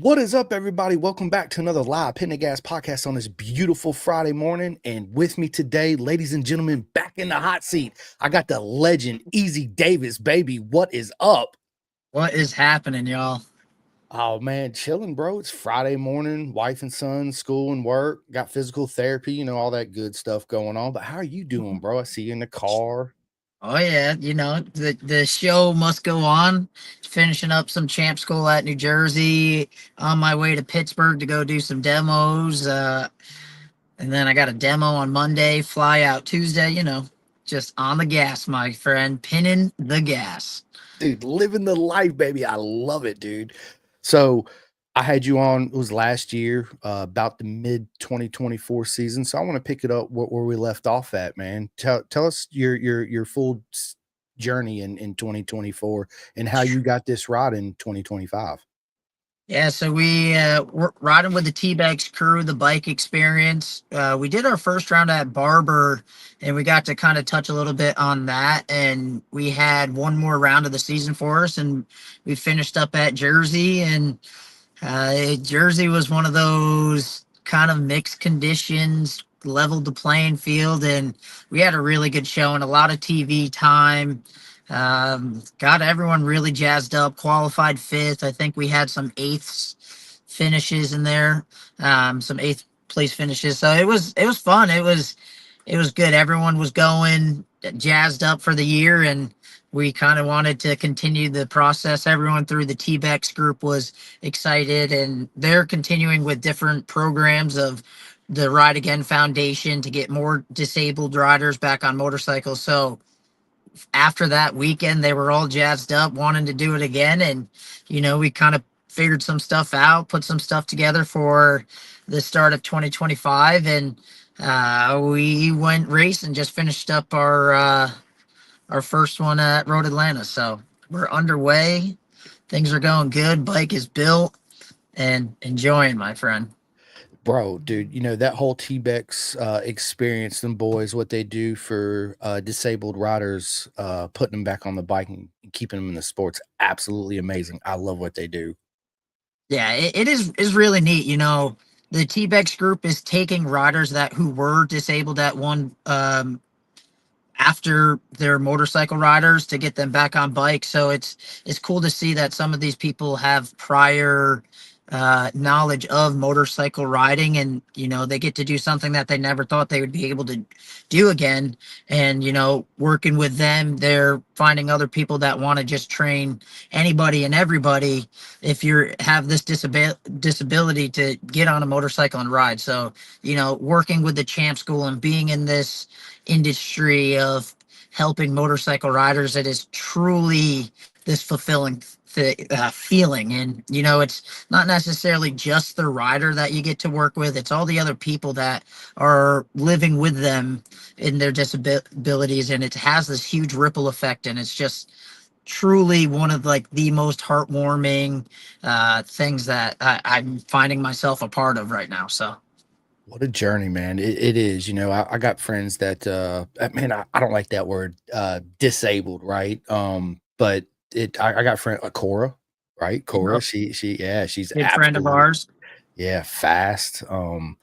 What is up, everybody? Welcome back to another live Pin the Gas podcast on this beautiful Friday morning. And with me today, ladies and gentlemen, back in the hot seat, I got the legend, Easy Davis, baby. What is up? What is happening, y'all? Oh, man, chilling, bro. It's Friday morning, wife and son, school and work, got physical therapy, all that good stuff going on. But how are you doing, bro? I see you in the car. Oh yeah, the show must go on. Finishing up some champ school at New Jersey. On my way to Pittsburgh to go do some demos. And then I got a demo on Monday. Fly out Tuesday. Just on the gas, my friend, pinning the gas. Dude, living the life, baby. I love it, dude. So I had you on, it was last year, about the mid 2024 season. So I want to pick it up where we left off at, man. Tell us your full journey in 2024 and how you got this ride in 2025. Yeah, so we're riding with the T-Bags crew, the bike experience. We did our first round at Barber, and we got to kind of touch a little bit on that. And we had one more round of the season for us, and we finished up at Jersey. And Jersey was one of those kind of mixed conditions, leveled the playing field, and we had a really good show and a lot of TV time. Got everyone really jazzed up. Qualified fifth. I think we had some eighths finishes in there, some eighth place finishes. So it was fun. It was good. Everyone was going jazzed up for the year, and we kind of wanted to continue the process. Everyone through the T-Bex group was excited, and they're continuing with different programs of the Ride Again Foundation to get more disabled riders back on motorcycles. So after that weekend, they were all jazzed up, wanting to do it again. And, we kind of figured some stuff out, put some stuff together for the start of 2025. And we went race and just finished up our first one at Road Atlanta. So we're underway. Things are going good. Bike is built and enjoying, my friend. Bro, dude, that whole T-Bex experience, them boys, what they do for disabled riders, putting them back on the bike and keeping them in the sports, absolutely amazing. I love what they do. Yeah, it is really neat. The T-Bex group is taking riders that who were disabled at one after their motorcycle riders to get them back on bikes. So it's cool to see that some of these people have prior knowledge of motorcycle riding, and they get to do something that they never thought they would be able to do again. And working with them, they're finding other people that want to just train anybody and everybody if you have this disability to get on a motorcycle and ride. So working with the champ school and being in this industry of helping motorcycle riders, it is truly this fulfilling feeling. And it's not necessarily just the rider that you get to work with, it's all the other people that are living with them in their disabilities, and it has this huge ripple effect. And it's just truly one of like the most heartwarming things that I'm finding myself a part of right now. So What a journey, man. It is. I got friends that, man, I don't like that word, disabled, right? But I got friend, Cora, right? Cora, yeah, she's good friend of absolutely, ours. yeah, fast. So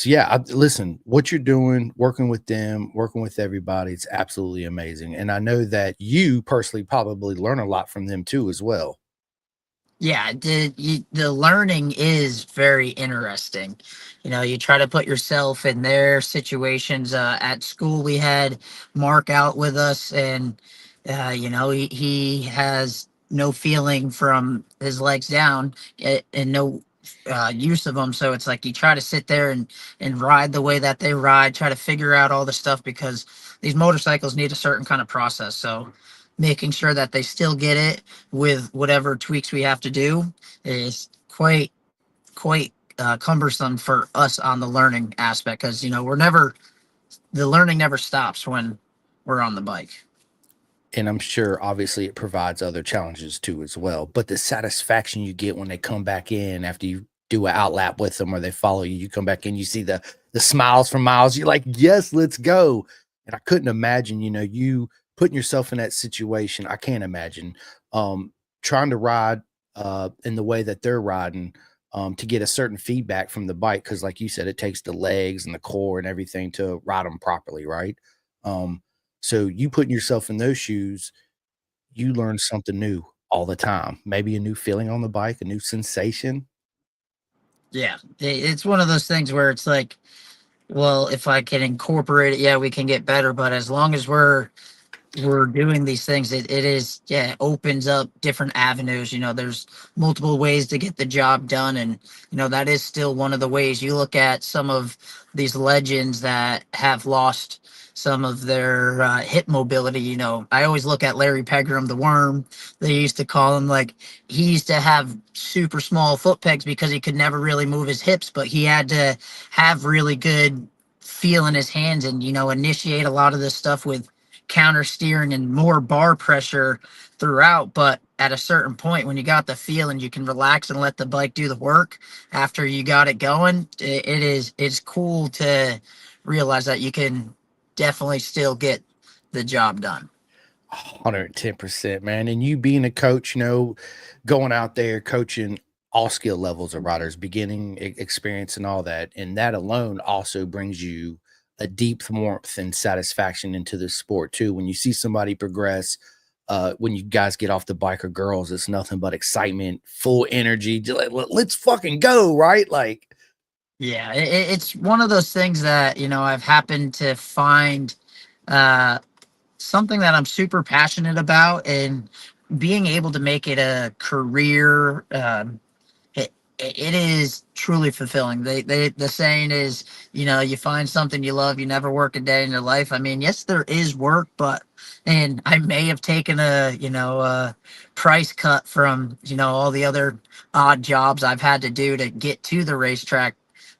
yeah, listen, what you're doing, working with them, working with everybody, it's absolutely amazing. And I know that you personally probably learn a lot from them too, as well. Yeah, the learning is very interesting. You try to put yourself in their situations. At school, we had Mark out with us, and he has no feeling from his legs down, and no use of them. So it's like you try to sit there and ride the way that they ride, try to figure out all the stuff, because these motorcycles need a certain kind of process. So making sure that they still get it with whatever tweaks we have to do is quite cumbersome for us on the learning aspect, because the learning never stops when we're on the bike. And I'm sure obviously it provides other challenges too as well. But the satisfaction you get when they come back in after you do an outlap with them or they follow you, you come back in, you see the smiles from Miles, you're like, yes, let's go. And I couldn't imagine, you putting yourself in that situation. I can't imagine trying to ride in the way that they're riding. to get a certain feedback from the bike. Cause like you said, it takes the legs and the core and everything to ride them properly. Right. So you putting yourself in those shoes, you learn something new all the time, maybe a new feeling on the bike, a new sensation. Yeah, it's one of those things where it's like, well, if I can incorporate it, yeah, we can get better. But as long as we're doing these things, it is, yeah, it opens up different avenues. There's multiple ways to get the job done, and that is still one of the ways. You look at some of these legends that have lost some of their hip mobility. I always look at Larry Pegram, the worm, they used to call him. Like, he used to have super small foot pegs because he could never really move his hips, but he had to have really good feel in his hands, and initiate a lot of this stuff with counter steering and more bar pressure throughout. But at a certain point, when you got the feel and you can relax and let the bike do the work after you got it going, it's cool to realize that you can definitely still get the job done. 110%, man. And you being a coach, going out there coaching all skill levels of riders, beginning experience and all that. And that alone also brings you a deep warmth and satisfaction into the sport too. When you see somebody progress, when you guys get off the bike, or girls, it's nothing but excitement, full energy. Just like, let's fucking go, right? Like, Yeah, it's one of those things that I've happened to find uh, something that I'm super passionate about, and being able to make it a career. It is truly fulfilling. The saying is, you find something you love, you never work a day in your life. I mean, yes, there is work, and I may have taken a price cut from, all the other odd jobs I've had to do to get to the racetrack.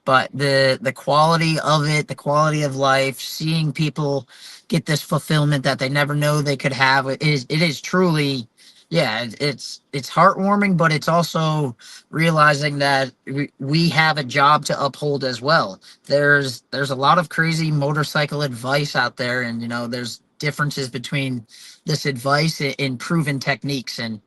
But the quality of it, the quality of life, seeing people get this fulfillment that they never know they could have, it is truly, yeah, it's heartwarming, but it's also realizing that we have a job to uphold as well. There's a lot of crazy motorcycle advice out there, and there's differences between this advice in proven techniques, and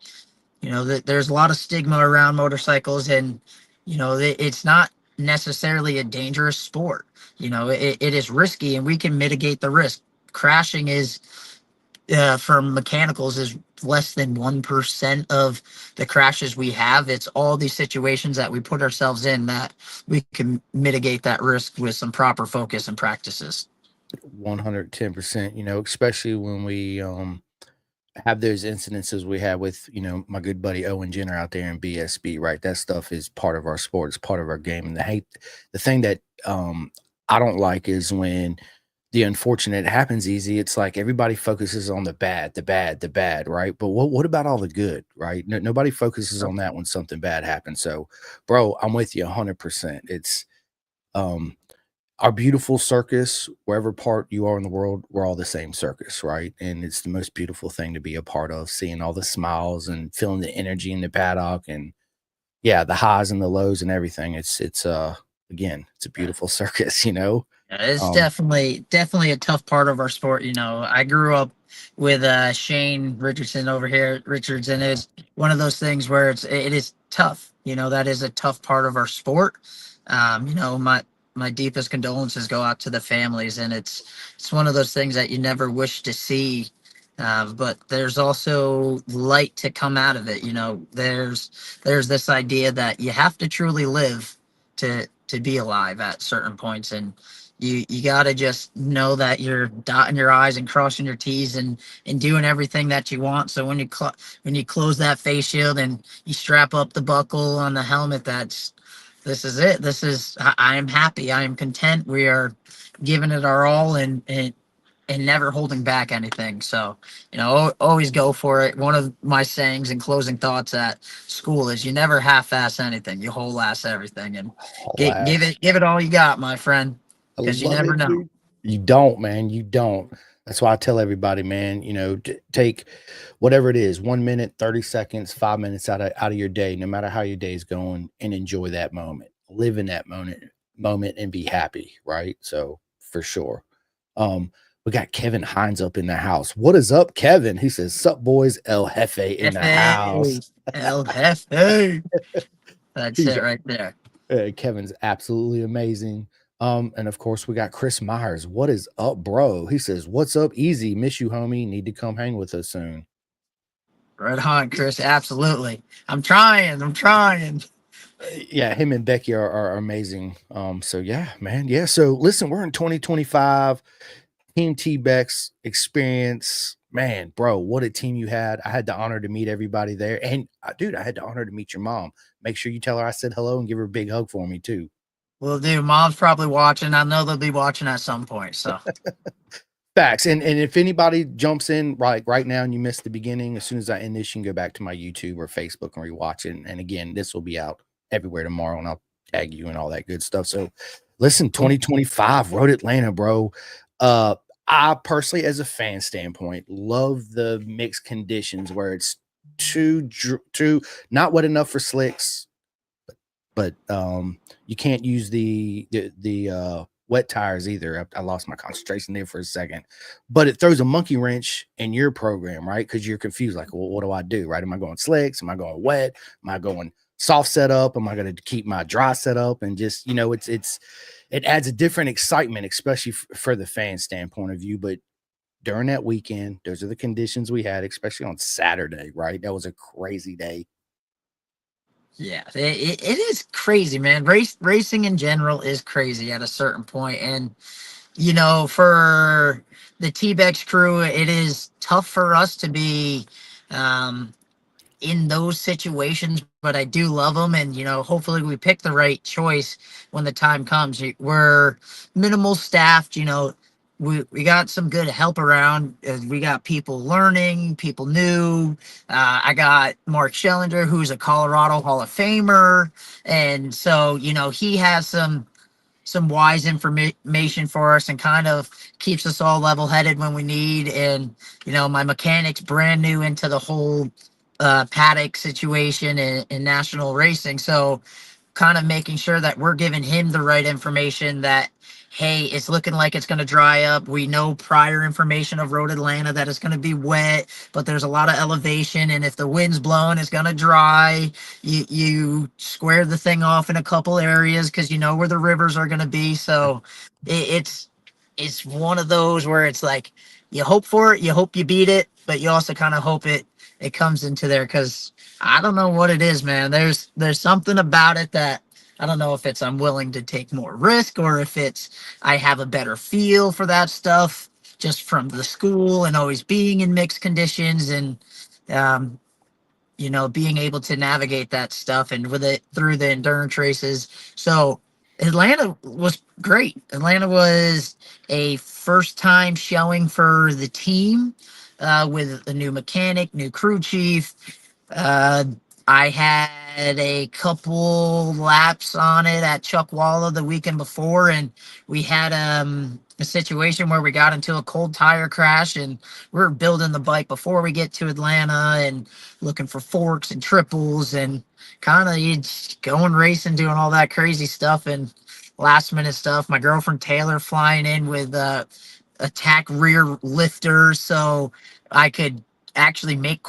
there's a lot of stigma around motorcycles, and it's not necessarily a dangerous sport. It is risky, and we can mitigate the risk. Crashing is from mechanicals is less than 1% of the crashes we have. It's all these situations that we put ourselves in that we can mitigate that risk with some proper focus and practices. 110%, especially when we have those incidences we had with, my good buddy Owen Jenner out there in BSB, right? That stuff is part of our sport, it's part of our game. And the thing that I don't like is when the unfortunate happens easy. It's like everybody focuses on the bad, the bad, the bad, right? But what about all the good, right? Nobody focuses on that when something bad happens. So, bro, I'm with you 100%. It's um our beautiful circus, wherever part you are in the world, we're all the same circus, right? And it's the most beautiful thing to be a part of, seeing all the smiles and feeling the energy in the paddock, and yeah, the highs and the lows and everything. It's again, it's a beautiful circus. Yeah, it's Um, definitely a tough part of our sport. I grew up with Shane Richardson over here, Richards, and it's one of those things where it is tough. That is a tough part of our sport. My deepest condolences go out to the families, and it's one of those things that you never wish to see. But there's also light to come out of it. There's this idea that you have to truly live to be alive at certain points, and you got to just know that you're dotting your i's and crossing your t's, and doing everything that you want. So when you close that face shield and you strap up the buckle on the helmet, this is it. I am happy, I am content. We are giving it our all, and never holding back anything. So, always go for it. One of my sayings and closing thoughts at school is, you never half-ass anything, you whole-ass everything, and alas. give it all you got, my friend, I because you love never it, know. dude. You don't, man. You don't. That's why I tell everybody, man, take whatever it is, 1 minute, 30 seconds, 5 minutes out of your day, no matter how your day's going, and enjoy that moment. Live in that moment and be happy, right? So for sure. We got Kevin Hines up in the house. What is up, Kevin? He says, "Sup, boys, El Jefe in the Hey, house." El Jefe. That's He's it right there. Kevin's absolutely amazing. And of course, we got Chris Myers. What is up, bro? He says, "What's up, Easy? Miss you, homie. Need to come hang with us soon." Right on, Chris. Absolutely. I'm trying. I'm trying. Yeah, him and Becky are amazing. So yeah, man. Yeah. So listen, we're in 2025. Team T-Bex experience. Man, bro, what a team you had. I had the honor to meet everybody there. And dude, I had the honor to meet your mom. Make sure you tell her I said hello and give her a big hug for me too. Will do. Mom's probably watching. I know they'll be watching at some point. So Facts. And if anybody jumps in right now and you missed the beginning, as soon as I end this, you can go back to my YouTube or Facebook and rewatch it. And again, this will be out everywhere tomorrow, and I'll tag you and all that good stuff. So listen, 2025 Road Atlanta, bro. I personally, as a fan standpoint, love the mixed conditions where it's too not wet enough for slicks, but you can't use the wet tires either. I lost my concentration there for a second, but it throws a monkey wrench in your program, right? Because you're confused, like, well, what do I do, right? Am I going slicks? Am I going wet? Am I going soft setup? Am I going to keep my dry setup? And just, it adds a different excitement, especially for the fan standpoint of view. But during that weekend, those are the conditions we had, especially on Saturday, right? That was a crazy day. yeah, it is crazy, man. Racing in general is crazy at a certain point, and for the T-Bex crew, it is tough for us to be um, in those situations, but I do love them. And, hopefully we pick the right choice when the time comes. We're minimal staffed, we got some good help around. We got people learning, people new. I got Mark Schellinger, who's a Colorado Hall of Famer. And so, he has some wise information for us and kind of keeps us all level headed when we need. And, my mechanic's brand new into the whole paddock situation in national racing. So kind of making sure that we're giving him the right information that, hey, it's looking like it's going to dry up. We know prior information of Road Atlanta that it's going to be wet, but there's a lot of elevation. And if the wind's blowing, it's going to dry. You square the thing off in a couple areas because you know where the rivers are going to be. So it's one of those where it's like you hope for it, you hope you beat it, but you also kind of hope it comes into there because I don't know what it is, man. There's something about it that I don't know if it's I'm willing to take more risk or if it's I have a better feel for that stuff just from the school and always being in mixed conditions and um, being able to navigate that stuff and with it through the endurance races. So Atlanta was great. Atlanta was a first time showing for the team with a new mechanic, new crew chief. Uh, I had a couple laps on it at Chuckwalla the weekend before, and we had a situation where we got into a cold tire crash, and we were building the bike before we get to Atlanta and looking for forks and triples and kind of going racing, doing all that crazy stuff and last minute stuff. My girlfriend Taylor flying in with attack rear lifters so I could actually make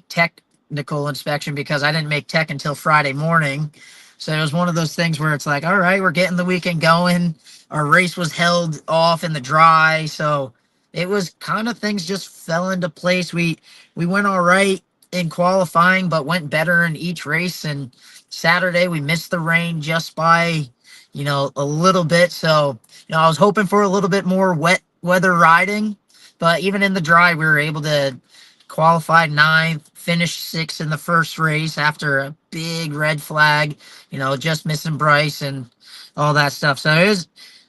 technical inspection because I didn't make tech until Friday morning. So it was one of those things where it's like, all right, we're getting the weekend going. Our race was held off in the dry, so it was kind of things just fell into place. We went all right in qualifying, but went better in each race. And Saturday we missed the rain just by, a little bit. So, I was hoping for a little bit more wet weather riding, but even in the dry, we were able to qualify ninth, finish sixth in the first race after a big red flag, just missing Bryce and all that stuff. So it was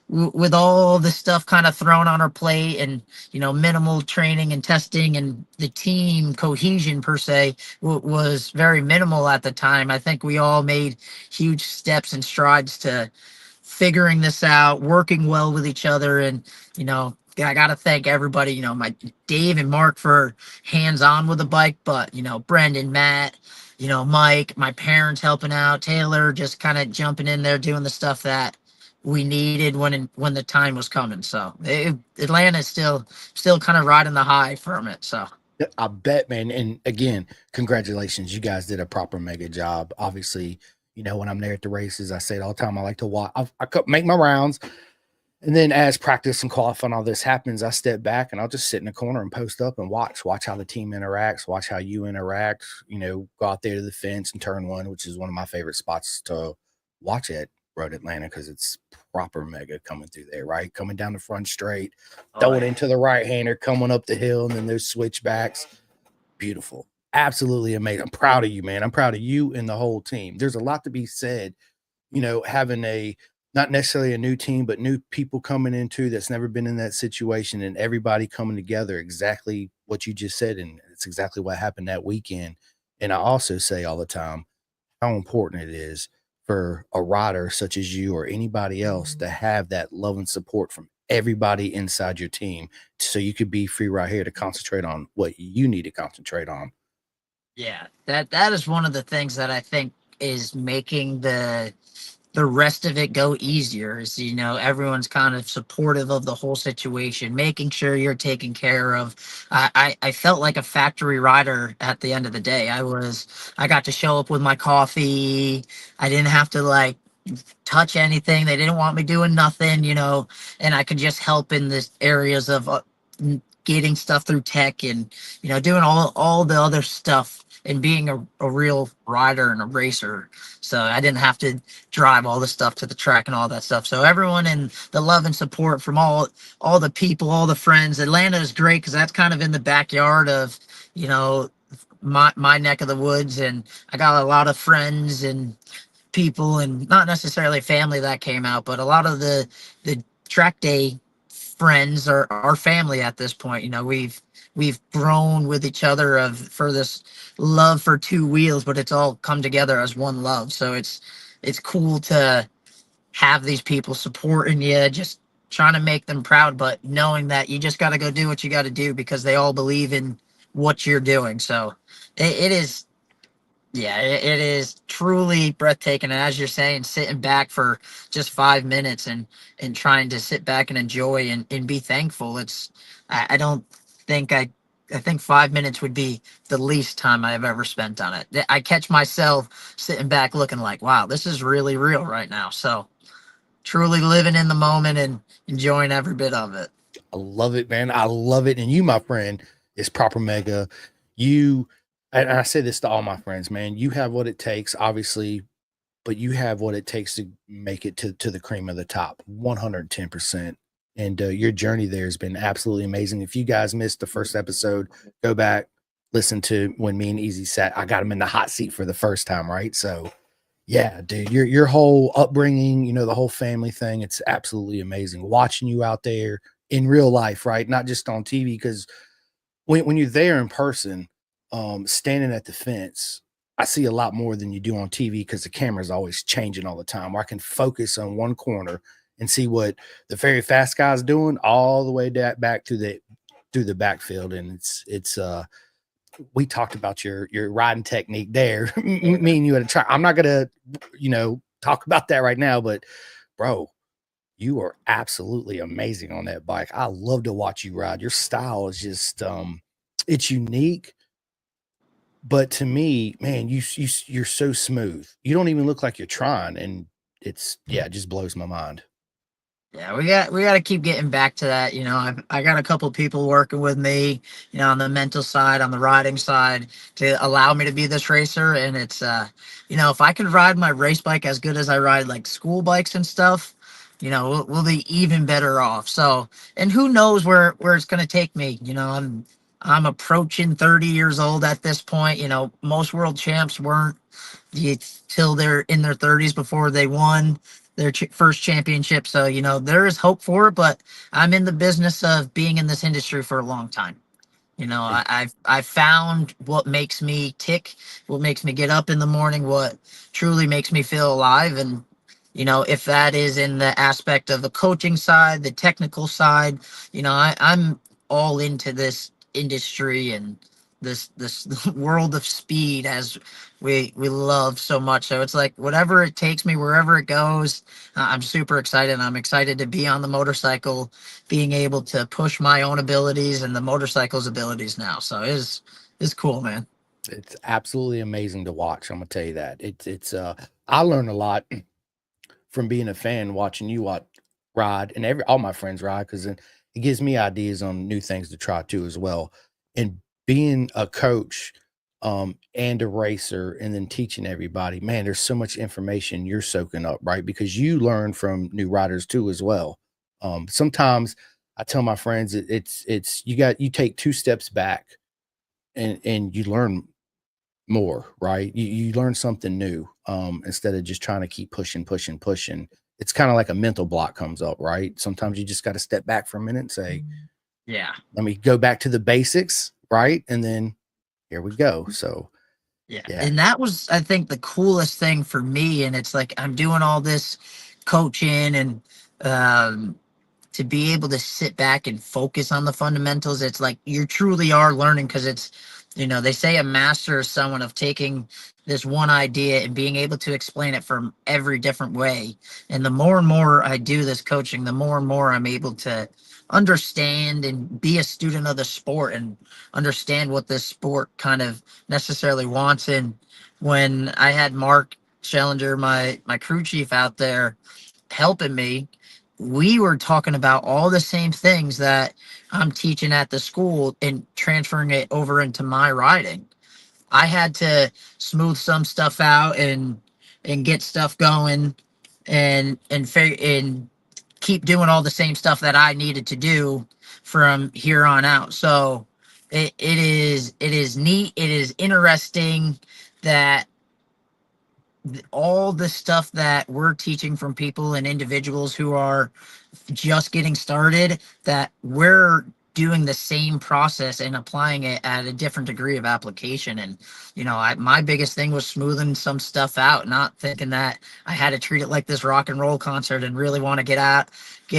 with all the stuff kind of thrown on our plate and, minimal training and testing and the team cohesion per se was very minimal at the time. I think we all made huge steps and strides to figuring this out, working well with each other. And, I got to thank everybody, my Dave and Mark for hands on with the bike, but, Brendan, Matt, Mike, my parents helping out, Taylor just kind of jumping in there, doing the stuff that we needed when the time was coming. So Atlanta is still kind of riding the high from it. So I bet, man. And again, congratulations. You guys did a proper mega job. Obviously, when I'm there at the races, I say it all the time. I like to watch, make my rounds. And then as practice and qualifying all this happens, I step back and I'll just sit in the corner and post up and watch how the team interacts, watch how you interact, go out there to the fence and turn one, which is one of my favorite spots to watch at Road Atlanta because it's proper mega coming through there, right? Coming down the front straight, Oh, throw it yeah. into the right hander, coming up the hill, and then those switchbacks. Beautiful. Absolutely amazing. I'm proud of you, man. I'm proud of you and the whole team. There's a lot to be said, having a not necessarily a new team, but new people coming into that's never been in that situation and everybody coming together exactly what you just said. And it's exactly what happened that weekend. And I also say all the time how important it is for a rider such as you or anybody else to have that love and support from everybody inside your team so you could be free right here to concentrate on what you need to concentrate on. Yeah, that is one of the things that I think is making the rest of it go easier. Is everyone's kind of supportive of the whole situation, making sure you're taken care of. I felt like a factory rider at the end of the day. I got to show up with my coffee. I didn't have to like touch anything. They didn't want me doing nothing, and I could just help in the areas of getting stuff through tech and doing all the other stuff and being a real rider and a racer. So I didn't have to drive all the stuff to the track and all that stuff. So everyone and the love and support from all the people, all the friends. Atlanta is great because that's kind of in the backyard of you know my neck of the woods, and I got a lot of friends and people, and not necessarily family that came out, but a lot of the track day friends are our family at this point. We've grown with each other of for this love for two wheels, but it's all come together as one love. So it's cool to have these people supporting you, just trying to make them proud, but knowing that you just got to go do what you got to do because they all believe in what you're doing. So it is, yeah, it is truly breathtaking. And as you're saying, sitting back for just 5 minutes and trying to sit back and enjoy and be thankful. I don't think I think 5 minutes would be the least time I've ever spent on it. I catch myself sitting back looking like, wow, this is really real right now. So truly living in the moment and enjoying every bit of it. I love it, man. I love it. And you, my friend, is proper mega. You, and I say this to all my friends, man, you have what it takes, obviously, but you have what it takes to make it to the cream of the top 110%. And your journey there has been absolutely amazing. If you guys missed the first episode, go back, listen to when me and Easy sat. I got him in the hot seat for the first time, right? So, yeah, dude, your whole upbringing, the whole family thing, it's absolutely amazing. Watching you out there in real life, right? Not just on TV, because when you're there in person, standing at the fence, I see a lot more than you do on TV because the camera's always changing all the time. Where I can focus on one corner and see what the very fast guy's doing all the way back through the backfield, and it's we talked about your riding technique there. Me and you had a try. I'm not gonna, talk about that right now, but bro, you are absolutely amazing on that bike. I love to watch you ride. Your style is just it's unique, but to me, man, you're so smooth. You don't even look like you're trying, and it just blows my mind. Yeah, we got to keep getting back to that. I got a couple people working with me, on the mental side, on the riding side, to allow me to be this racer. And it's, if I could ride my race bike as good as I ride like school bikes and stuff, we'll be even better off. So, and who knows where it's gonna take me? I'm approaching 30 years old at this point. Most world champs weren't till they're in their 30s before they won their first championship. So, there is hope for it, but I'm in the business of being in this industry for a long time. I've found what makes me tick, what makes me get up in the morning, what truly makes me feel alive. And, if that is in the aspect of the coaching side, the technical side, I'm all into this industry and this world of speed as we love so much. So it's like whatever it takes me, wherever it goes, I'm super excited. I'm excited to be on the motorcycle, being able to push my own abilities and the motorcycle's abilities now. So it's cool, man. It's absolutely amazing to watch. I'm gonna tell you that. It's I learn a lot from being a fan, watching you ride, and all my friends ride because it gives me ideas on new things to try too as well. And being a coach, and a racer, and then teaching everybody, man, there's so much information you're soaking up, right? Because you learn from new riders too as well. Sometimes I tell my friends it's you take 2 steps back and you learn more, right? You learn something new, instead of just trying to keep pushing, pushing, pushing. It's kind of like a mental block comes up, right? Sometimes you just got to step back for a minute and say, Yeah. let me go back to the basics, right? And then here we go. So Yeah. yeah. And that was, I think, the coolest thing for me. And it's like I'm doing all this coaching and um to be able to sit back and focus on the fundamentals. It's like you truly are learning because it's, they say a master is someone of taking this one idea and being able to explain it from every different way. And the more and more I do this coaching, the more and more I'm able to understand and be a student of the sport and understand what this sport kind of necessarily wants. And when I had Mark Schellinger, my crew chief out there helping me, we were talking about all the same things that I'm teaching at the school and transferring it over into my riding. I had to smooth some stuff out and get stuff going and keep doing all the same stuff that I needed to do from here on out. So it is neat. It is interesting that all the stuff that we're teaching from people and individuals who are just getting started, that we're doing the same process and applying it at a different degree of application. And my biggest thing was smoothing some stuff out, not thinking that I had to treat it like this rock and roll concert and really want to get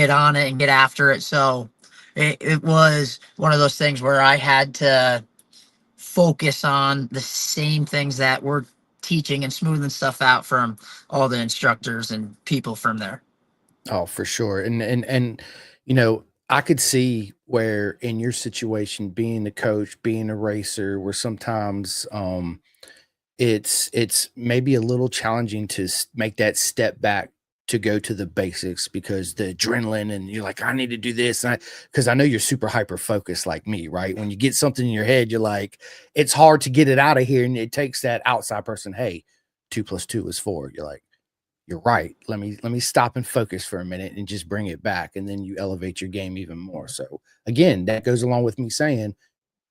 on it and get after it. So it was one of those things where I had to focus on the same things that we're teaching and smoothing stuff out from all the instructors and people from there. Oh, for sure. And I could see where in your situation, being the coach, being a racer, where sometimes it's maybe a little challenging to make that step back to go to the basics because the adrenaline and you're like, I need to do this. Because I know you're super hyper focused like me, right? When you get something in your head, you're like, it's hard to get it out of here. And it takes that outside person, hey, 2 + 2 is 4. You're like, you're right. Let me stop and focus for a minute and just bring it back. And then you elevate your game even more. So again, that goes along with me saying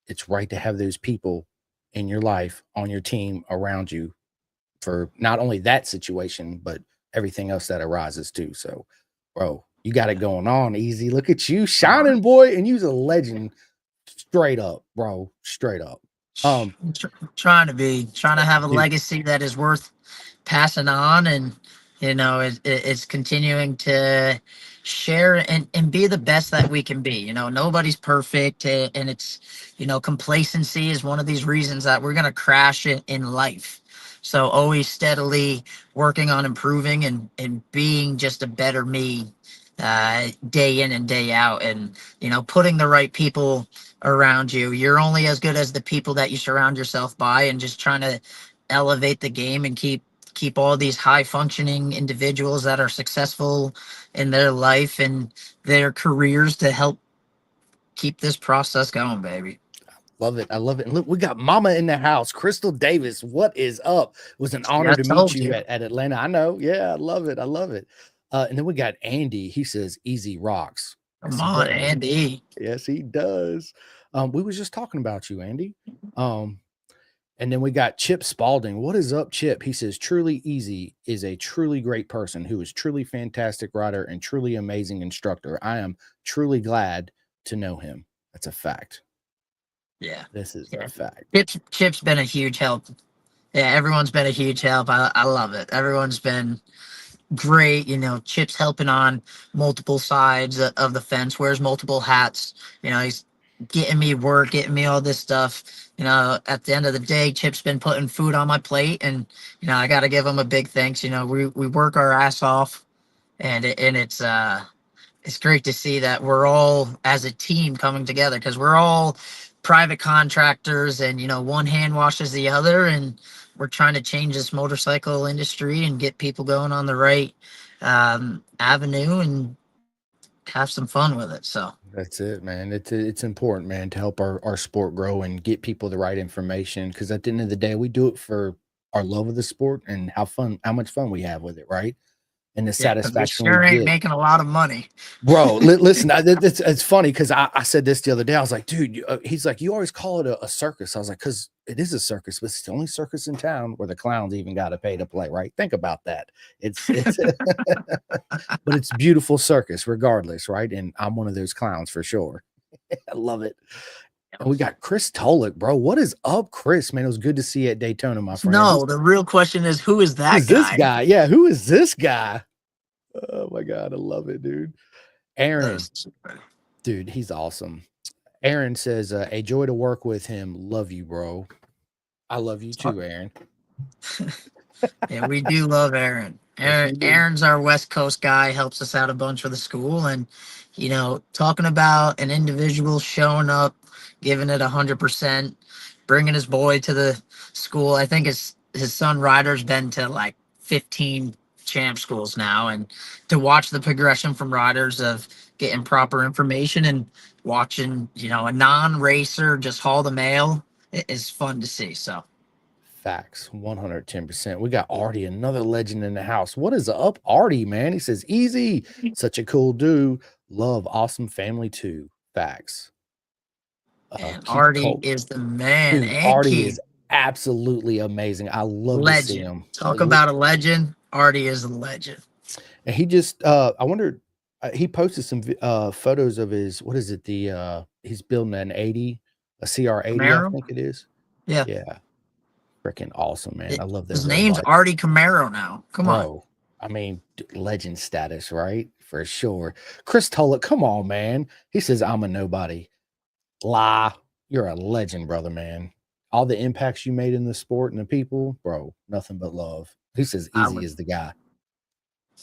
it's right to have those people in your life, on your team, around you for not only that situation, but everything else that arises too. So, bro, you got it going on easy. Look at you shining, boy, and you's a legend straight up, bro. Straight up. Trying to have a Dude, legacy that is worth passing on, and it's continuing to share and be the best that we can be. Nobody's perfect, and it's complacency is one of these reasons that we're going to crash in life. So always steadily working on improving and being just a better me, day in and day out, and putting the right people around you. You're only as good as the people that you surround yourself by, and just trying to elevate the game and keep all these high functioning individuals that are successful in their life and their careers to help keep this process going, baby. love it. I love it. And look, we got Mama in the house. Crystal Davis, what is up? It was an Yeah, honor I to meet told you you. at Atlanta. I know. Yeah, I love it. I love it. And then we got Andy. He says, easy rocks. Yes, Come he on, does. Andy. Yes, he does. We was just talking about you, Andy. And then we got Chip Spalding. What is up, Chip? He says, truly easy is a truly great person who is truly fantastic rider and truly amazing instructor. I am truly glad to know him. That's a fact. Yeah. This is a Yeah. fact. Chip's been a huge help. Yeah, everyone's been a huge help. I love it. Everyone's been great. Chip's helping on multiple sides of the fence, wears multiple hats. He's getting me work, getting me all this stuff. At the end of the day, Chip's been putting food on my plate, and I got to give him a big thanks. We work our ass off, and it's great to see that we're all as a team coming together, because we're all private contractors, and one hand washes the other, and we're trying to change this motorcycle industry and get people going on the right avenue and have some fun with it. So That's it, man. It's important, man, to help our sport grow and get people the right information. Because at the end of the day, we do it for our love of the sport and how much fun we have with it, right? And the yeah, because we satisfaction we sure ain't get. making a lot of money. Bro, listen, it's funny because I said this the other day. I was like, dude, he's like, you always call it a circus. I was like, because it is a circus, but it's the only circus in town where the clowns even got to pay to play, right? Think about that. It's but it's beautiful circus regardless, right? And I'm one of those clowns for sure. I love it. And we got Chris Tolick, bro. What is up, Chris? Man, it was good to see you at Daytona, my friend. No, the real question is, who is Who that is this guy? guy? Yeah, who is this guy? Oh my God, I love it, dude. Aaron, dude, he's awesome. Aaron says, a joy to work with him. Love you, bro. I love you too, Aaron. Yeah, we do love Aaron. Yes, we do. Aaron's our West Coast guy, helps us out a bunch for the school. And, talking about an individual showing up, giving it 100%, bringing his boy to the school. I think his son Ryder's been to like 15 champ schools now. And to watch the progression from Riders of getting proper information and watching, a non-racer just haul the mail is fun to see. So. Facts, 110%. We got Artie, another legend in the house. What is up, Artie, man? He says, easy. Such a cool dude. Love, awesome family too. Facts. Artie is the man. Dude, And Artie Keith, is absolutely amazing. I love to see legend. him. Talk about a legend. Artie is a legend. And he just, I wonder, he posted some photos of his, what is it? He's building an 80, a CR80, Camaro? I think it is. Yeah. Yeah. Freaking awesome, man. I love His those old name's bikes. Artie Camaro now. Come on. Bro, I mean, legend status, right? For sure. Chris Tolick, come on, man. He says, I'm a nobody. Lie. You're a legend, brother, man. All the impacts you made in the sport and the people, bro, nothing but love. He says, easy is the guy.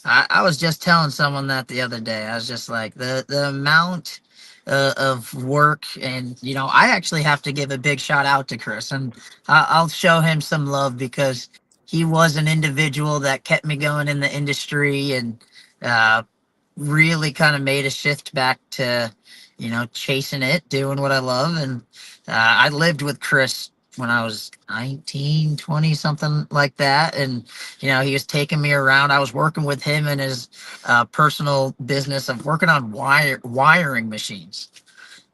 I was just telling someone that the other day. I was just like, the amount of work, and I actually have to give a big shout out to Chris, and I'll show him some love, because he was an individual that kept me going in the industry, and really kind of made a shift back to chasing it, doing what I love. And I lived with Chris when I was 19, 20, something like that. And, he was taking me around. I was working with him in his personal business of working on wiring machines.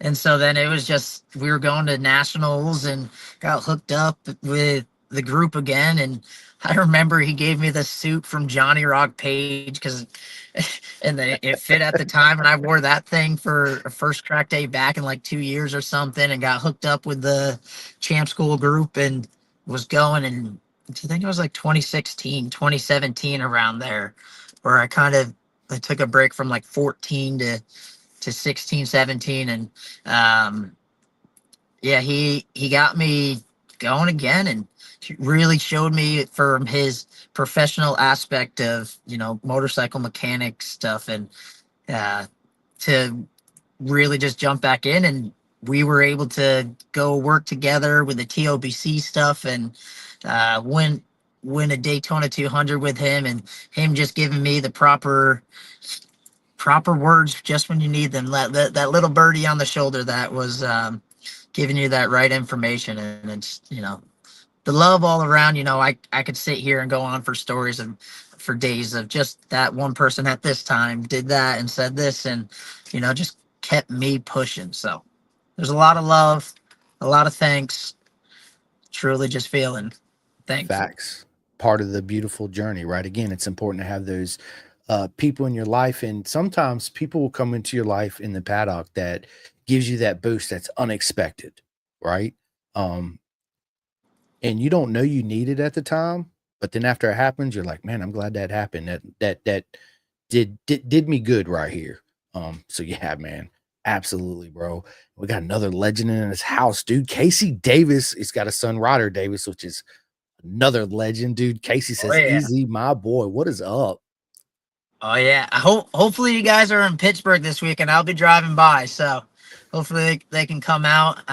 And so then it was just, we were going to nationals and got hooked up with the group again. And I remember he gave me the suit from Johnny Rock Page, because it fit at the time. And I wore that thing for a first track day back in like 2 years or something, and got hooked up with the champ school group and was going. And I think it was like 2016, 2017, around there, where I took a break from like 14 to 16, 17. And yeah, he got me going again, and really showed me from his professional aspect of motorcycle mechanic stuff, and to really just jump back in. And we were able to go work together with the TOBC stuff, and win a Daytona 200 with him, and him just giving me the proper words just when you need them. That little birdie on the shoulder that was giving you that right information. And it's the love all around. I could sit here and go on for stories and for days of just that one person at this time did that and said this, and just kept me pushing. So there's a lot of love, a lot of thanks. Truly just feeling thankful. Facts. Part of the beautiful journey, right? Again, it's important to have those people in your life. And sometimes people will come into your life in the paddock that gives you that boost that's unexpected, right? And you don't know you need it at the time, but then after it happens, you're like, man, I'm glad that happened. That did me good right here. So yeah, man, Absolutely, bro. We got another legend in his house, dude. Casey Davis. He's got a son, Ryder Davis, which is another legend, dude. Casey Oh says, yeah. "Easy, my boy. What is up?" Oh yeah. Hopefully you guys are in Pittsburgh this week, and I'll be driving by. So hopefully they can come out.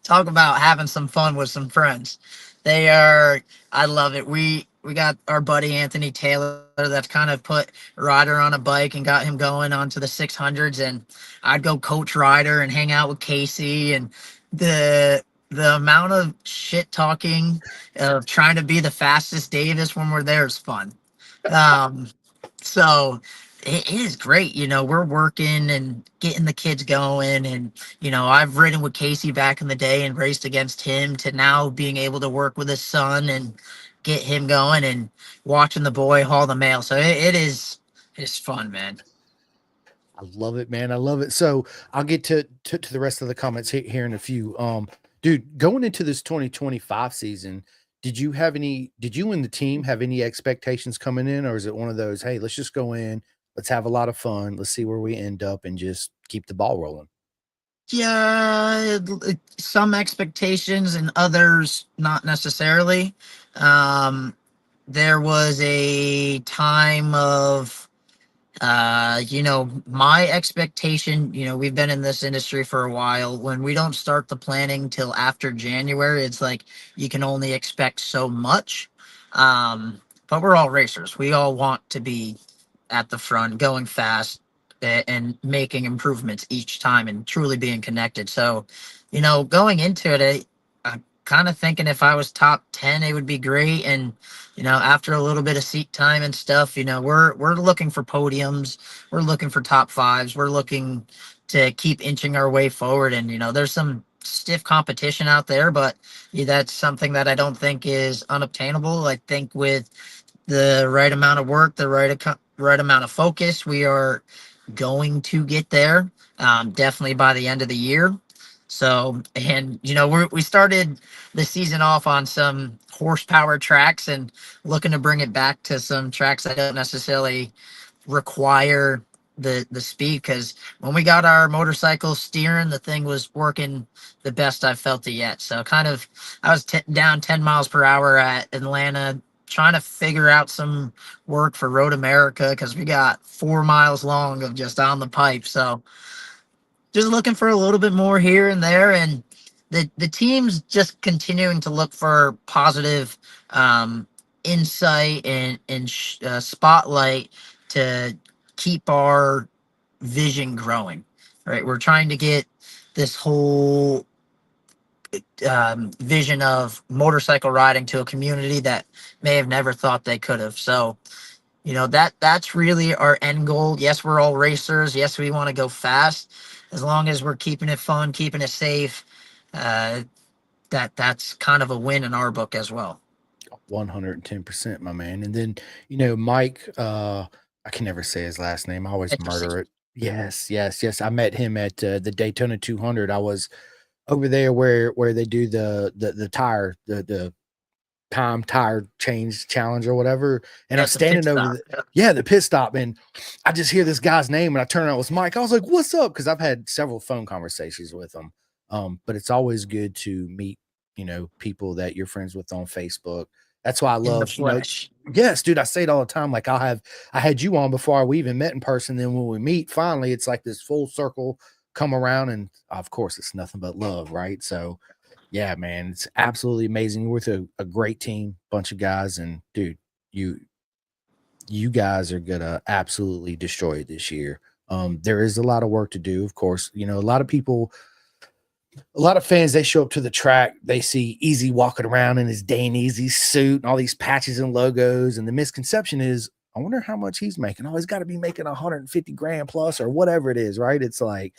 Talk about having some fun with some friends. They are. I love it. We got our buddy Anthony Taylor that's kind of put Ryder on a bike and got him going onto the 600s, and I'd go coach Ryder and hang out with Casey, and the amount of shit talking of trying to be the fastest Davis when we're there is fun. Um, so it is great. We're working and getting the kids going. And, I've ridden with Casey back in the day and raced against him, to now being able to work with his son and get him going and watching the boy haul the mail. So it's fun, man. I love it, man. I love it. So I'll get to the rest of the comments here in a few. Dude, going into this 2025 season, did you and the team have any expectations coming in, or is it one of those, hey, let's just go in, let's have a lot of fun, let's see where we end up and just keep the ball rolling? Yeah, some expectations and others not necessarily. Um, there was a time of my expectation, we've been in this industry for a while. When we don't start the planning till after January, it's like you can only expect so much. But we're all racers. We all want to be at the front, going fast and making improvements each time and truly being connected. So, going into it, I'm kind of thinking if I was top 10, it would be great. And, after a little bit of seat time and stuff, we're looking for podiums. We're looking for top fives. We're looking to keep inching our way forward. And, there's some stiff competition out there, but yeah, that's something that I don't think is unobtainable. I think with the right amount of work, the right amount of focus, we are going to get there. Definitely by the end of the year. So, and we started the season off on some horsepower tracks and looking to bring it back to some tracks that don't necessarily require the speed, because when we got our motorcycle steering, the thing was working the best I've felt it yet. So kind of I was down 10 miles per hour at Atlanta, trying to figure out some work for Road America, because we got 4 miles long of just on the pipe. So just looking for a little bit more here and there. And the team's just continuing to look for positive um, insight and spotlight to keep our vision growing. Right, we're trying to get this whole vision of motorcycle riding to a community that may have never thought they could have. So, that's really our end goal. Yes, we're all racers. Yes, we want to go fast. As long as we're keeping it fun, keeping it safe, uh, that's kind of a win in our book as well. 110%, my man. And then, Mike, I can never say his last name. I always murder it. Yes, yes, yes. I met him at the Daytona 200. I was over there where they do the tire, the time tire change challenge or whatever. And Yeah, I'm it's a pit standing over stop. the pit stop, and I just hear this guy's name and I turn around, it was Mike. I was like, what's up? Because I've had several phone conversations with him. But it's always good to meet, people that you're friends with on Facebook. That's why I In the love, flesh. yes, dude, I say it all the time. Like I had you on before we even met in person. Then when we meet, finally, it's like this full circle come around, and of course it's nothing but love, right? So yeah, man, it's absolutely amazing. You're with a great team, bunch of guys, and dude, you you guys are gonna absolutely destroy it this year. There is a lot of work to do, of course. A lot of people, a lot of fans, they show up to the track, they see Easy walking around in his Dane Easy suit and all these patches and logos, and the misconception is, I wonder how much he's making. Oh, he's got to be making 150 grand plus or whatever it is, right? It's like,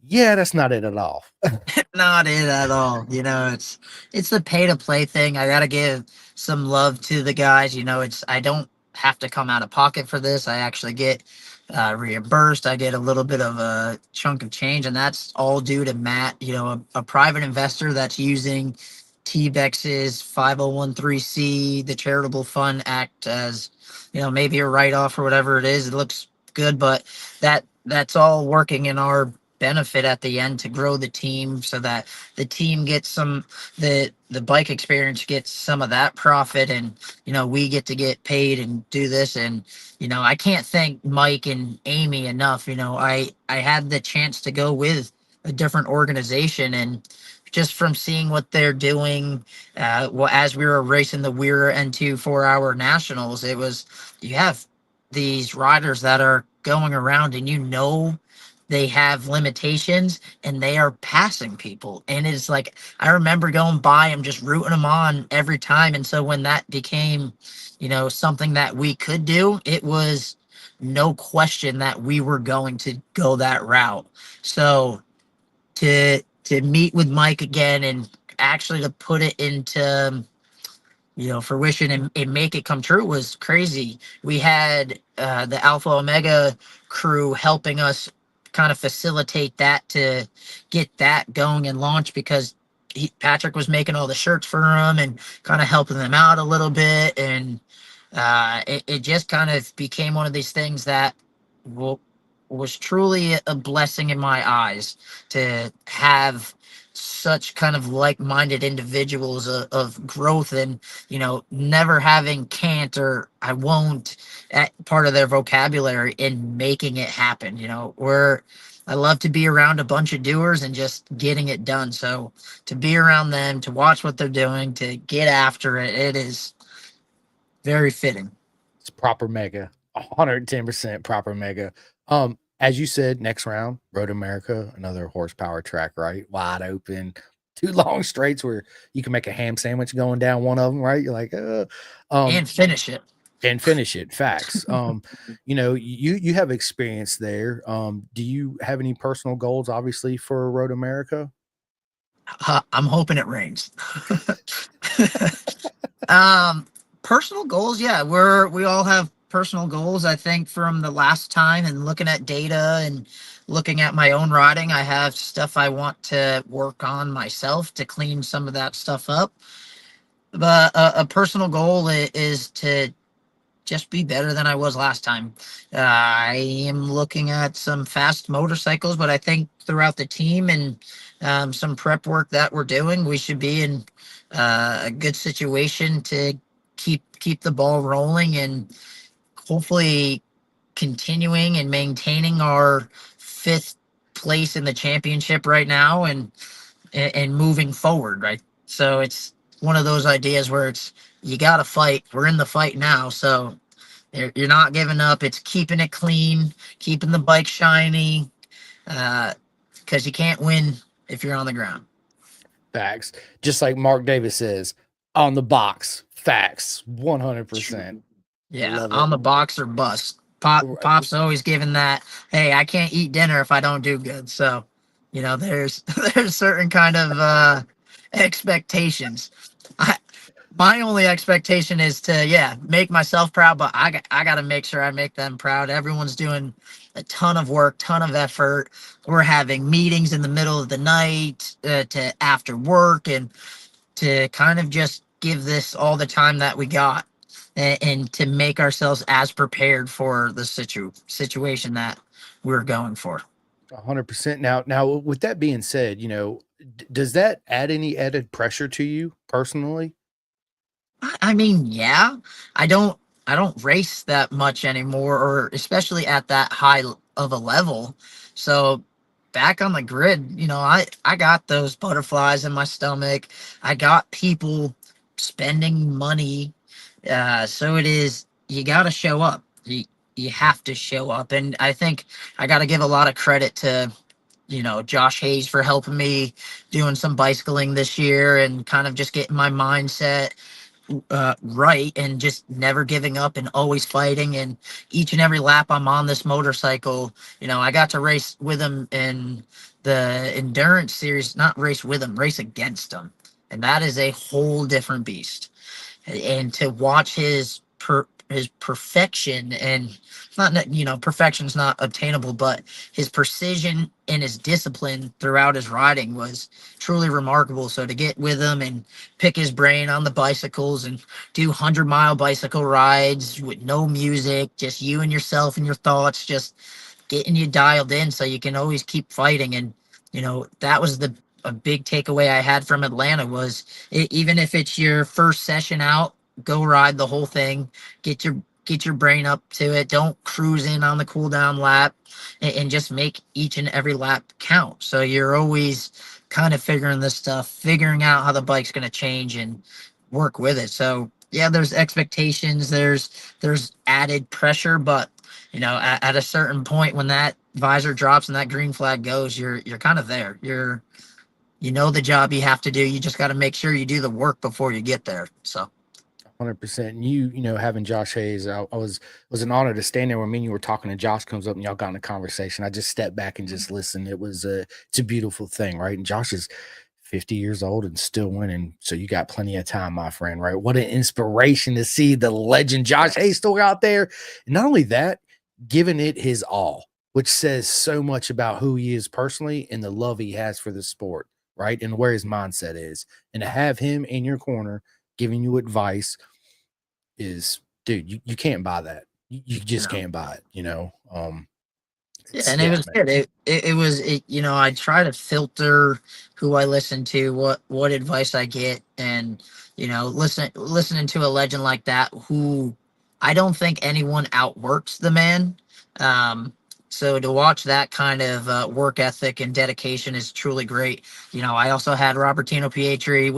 yeah, that's not it at all. Not it at all. It's the pay to play thing. I gotta give some love to the guys. I don't have to come out of pocket for this. I actually get reimbursed. I get a little bit of a chunk of change, and that's all due to Matt. A private investor that's using T-Bex's 5013C, the Charitable Fund Act, as maybe a write off or whatever it is. It looks good, but that that's all working in our benefit at the end to grow the team so that the team gets the bike experience gets some of that profit, and we get to get paid and do this. And I can't thank Mike and Amy enough. I had the chance to go with a different organization, and just from seeing what they're doing, well, as we were racing the Weir N2 4-hour nationals, it was, you have these riders that are going around, and they have limitations and they are passing people, and it's like I remember going by them just rooting them on every time. And so when that became something that we could do, it was no question that we were going to go that route. So to meet with Mike again, and actually to put it into fruition, and make it come true, was crazy. We had the Alpha Omega crew helping us kind of facilitate that, to get that going and launch, because Patrick was making all the shirts for them and kind of helping them out a little bit. And it just kind of became one of these things that was truly a blessing in my eyes, to have such kind of like-minded individuals of growth, and never having can't or I won't at part of their vocabulary, and making it happen. I love to be around a bunch of doers and just getting it done. So to be around them, to watch what they're doing, to get after it, it is very fitting. It's proper mega, 110% proper mega. As you said, next round, Road America, another horsepower track, right? Wide open, 2 long straights where you can make a ham sandwich going down one of them, right? You're like, and finish it. And finish it. Facts. You have experience there. Do you have any personal goals, obviously, for Road America? I'm hoping it rains. Personal goals, yeah, we all have personal goals. I think from the last time, and looking at data and looking at my own riding, I have stuff I want to work on myself to clean some of that stuff up. But a personal goal is to just be better than I was last time. I am looking at some fast motorcycles, but I think throughout the team and some prep work that we're doing, we should be in a good situation to keep the ball rolling, and hopefully continuing and maintaining our 5th place in the championship right now, and moving forward, right? So it's one of those ideas where it's, you got to fight. We're in the fight now, so you're not giving up. It's keeping it clean, keeping the bike shiny, because you can't win if you're on the ground. Facts. Just like Mark Davis says, on the box. Facts. 100%. Yeah, on the box or bust. Pop's always given that, hey, I can't eat dinner if I don't do good. So, there's certain kind of expectations. My only expectation is to, make myself proud, but I got to make sure I make them proud. Everyone's doing a ton of work, ton of effort. We're having meetings in the middle of the night, to after work, and to kind of just give this all the time that we got, and to make ourselves as prepared for the situation that we're going for. 100%. Now, with that being said, does that add any added pressure to you personally? I mean, yeah, I don't race that much anymore, or especially at that high of a level. So back on the grid, I got those butterflies in my stomach. I got people spending money. So it is, you got to show up. You have to show up. And I think I got to give a lot of credit to, Josh Hayes for helping me doing some bicycling this year, and kind of just getting my mindset right, and just never giving up and always fighting. And each and every lap I'm on this motorcycle, I got to race with him in the endurance series, not race with him, race against him. And that is a whole different beast. And to watch his perfection, and not, perfection's not obtainable, but his precision and his discipline throughout his riding was truly remarkable. So to get with him and pick his brain on the bicycles, and do 100-mile bicycle rides with no music, just you and yourself and your thoughts, just getting you dialed in so you can always keep fighting. And that was a big takeaway I had from Atlanta was even if it's your first session out, go ride the whole thing, get your brain up to it. Don't cruise in on the cool down lap, and just make each and every lap count. So you're always kind of figuring this stuff, figuring out how the bike's going to change and work with it. So yeah, there's expectations, there's added pressure, but at a certain point when that visor drops and that green flag goes, you're kind of there. The job you have to do. You just got to make sure you do the work before you get there. So 100%. And having Josh Hayes, I was an honor to stand there when me and you were talking and Josh comes up and y'all got in a conversation. I just stepped back and just listened. It's a beautiful thing, right? And Josh is 50 years old and still winning. So you got plenty of time, my friend, right? What an inspiration to see the legend Josh Hayes still out there. And not only that, giving it his all, which says so much about who he is personally and the love he has for the sport, right? And where his mindset is. And to have him in your corner giving you advice is, dude, you can't buy that. You just can't buy it, Yeah, and it was good. It was I try to filter who I listen to, what advice I get, and listening to a legend like that who I don't think anyone outworks the man. So to watch that kind of work ethic and dedication is truly great. I also had Robertino Pietri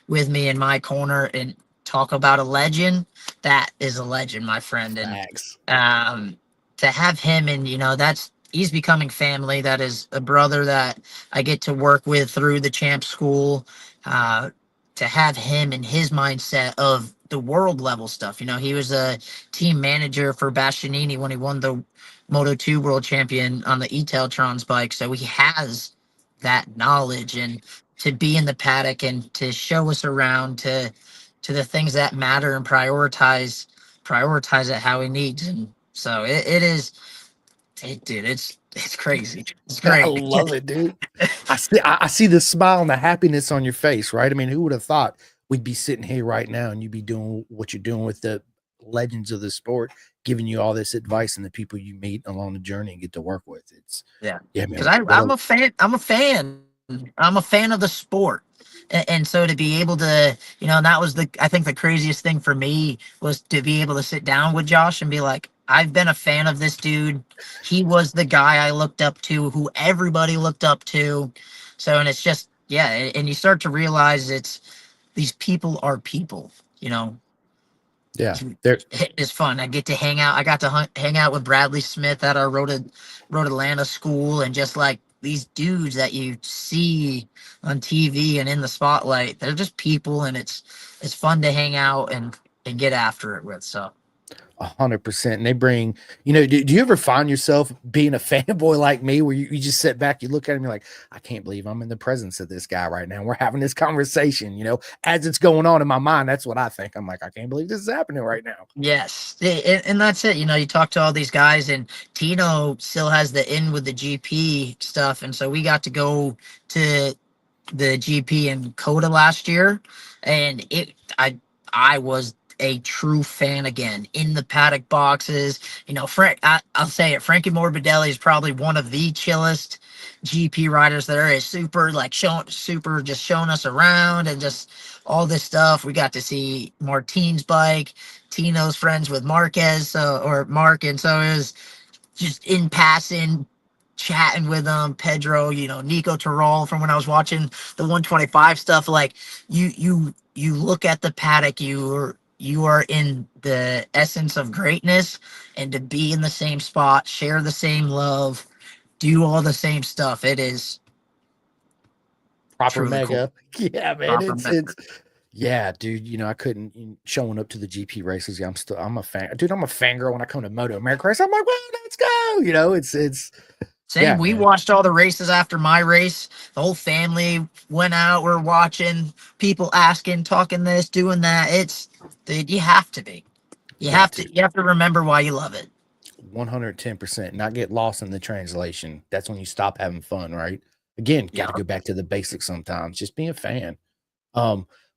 with me in my corner, and talk about a legend. That is a legend, my friend. And Facts. to have him, and he's becoming family. That is a brother that I get to work with through the champ school. To have him and his mindset of the world level stuff. He was a team manager for Bastianini when he won the Moto2 world champion on the Eteltrons bike. So he has that knowledge, and to be in the paddock and to show us around to the things that matter and prioritize it how he needs. And so it is, dude, it's crazy. It's great. I love it, dude. I see the smile and the happiness on your face, right? I mean, who would have thought we'd be sitting here right now and you'd be doing what you're doing with the legends of the sport, giving you all this advice and the people you meet along the journey and get to work with. Yeah, man. Because I'm a fan. I'm a fan of the sport. And so to be able to, and that was I think the craziest thing for me was to be able to sit down with Josh and be like, I've been a fan of this dude. He was the guy I looked up to, who everybody looked up to. So, and it's just, yeah. And you start to realize these people are people, Yeah, it's fun. I get to hang out. I got to hang out with Bradley Smith at our Road Atlanta school, and just like these dudes that you see on TV and in the spotlight, they're just people, and it's fun to hang out and get after it with. So 100%. And they bring, do you ever find yourself being a fanboy like me where you just sit back, you look at him, you're like, I can't believe I'm in the presence of this guy right now. We're having this conversation, as it's going on in my mind. That's what I think. I'm like, I can't believe this is happening right now. Yes. And that's it. You talk to all these guys, and Tino still has the in with the GP stuff. And so we got to go to the GP in Coda last year, and I was a true fan again in the paddock boxes. Frank, I'll say it, Frankie Morbidelli is probably one of the chillest GP riders there is. Super just showing us around and just all this stuff. We got to see Martine's bike, Tino's friends with Marquez, or Mark, and so it was just in passing, chatting with them, Pedro, Nico Terol from when I was watching the 125 stuff. Like you look at the paddock, you are in the essence of greatness, and to be in the same spot, share the same love, do all the same stuff. It is proper mega. Cool. Yeah, man. It's yeah, dude. I couldn't showing up to the GP races. Yeah, I'm a fan, dude. I'm a fangirl when I come to Moto America race. I'm like, well, let's go. It's same. Yeah, we watched all the races after my race. The whole family went out. We're watching, people asking, talking this, doing that. Dude, you have to be. You have to remember why you love it. 110%. Not get lost in the translation. That's when you stop having fun, right? Again, got to go back to the basics sometimes. Just being a fan.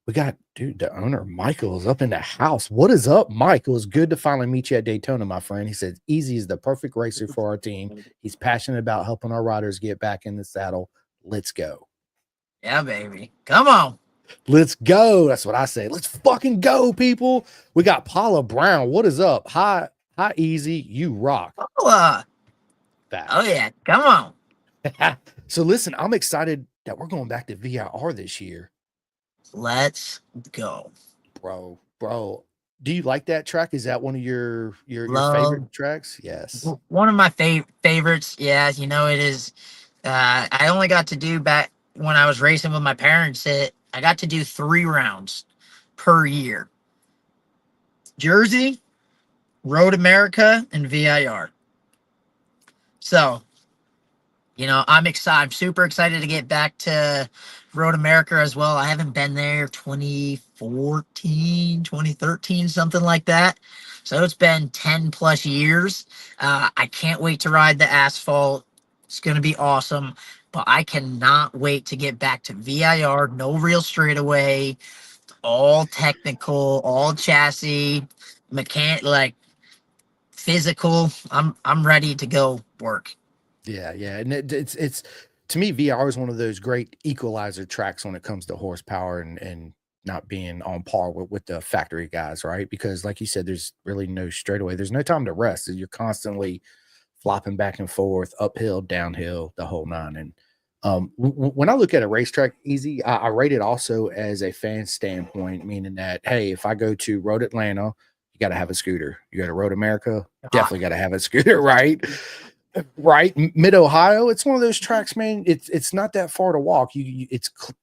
We got, dude, the owner, Michael, is up in the house. What is up, Michael? It's good to finally meet you at Daytona, my friend. He said, Easy is the perfect racer for our team. He's passionate about helping our riders get back in the saddle. Let's go. Yeah, baby. Come on. Let's go. That's what I say. Let's fucking go, people. We got Paula Brown. What is up? Hi, Easy. You rock. Oh, Facts. yeah. Come on. So listen, I'm excited that we're going back to VIR this year. Let's go. Bro. Do you like that track? Is that one of your favorite tracks? Yes. One of my favorites. Yeah, you know, it is. I only got to do back when I was racing with my parents. I got to do 3 rounds per year. Jersey, Road America, and VIR. So, you know, I'm super excited to get back to Road America as well. I haven't been there 2014, 2013, something like that. So it's been 10 plus years. I can't wait to ride the asphalt. It's going to be awesome. But I cannot wait to get back to VIR. No real straightaway. All technical, all chassis, like physical. I'm ready to go work. Yeah, and it's to me, VR is one of those great equalizer tracks when it comes to horsepower and not being on par with the factory guys, right? Because like you said, there's really no straightaway. There's no time to rest. You're constantly flopping back and forth, uphill, downhill, the whole nine. And when I look at a racetrack, Easy, I rate it also as a fan standpoint, meaning that, hey, if I go to Road Atlanta, you got to have a scooter. You go to Road America, definitely got to have a scooter, right? Right, Mid Ohio, it's one of those tracks, man. It's not that far to walk.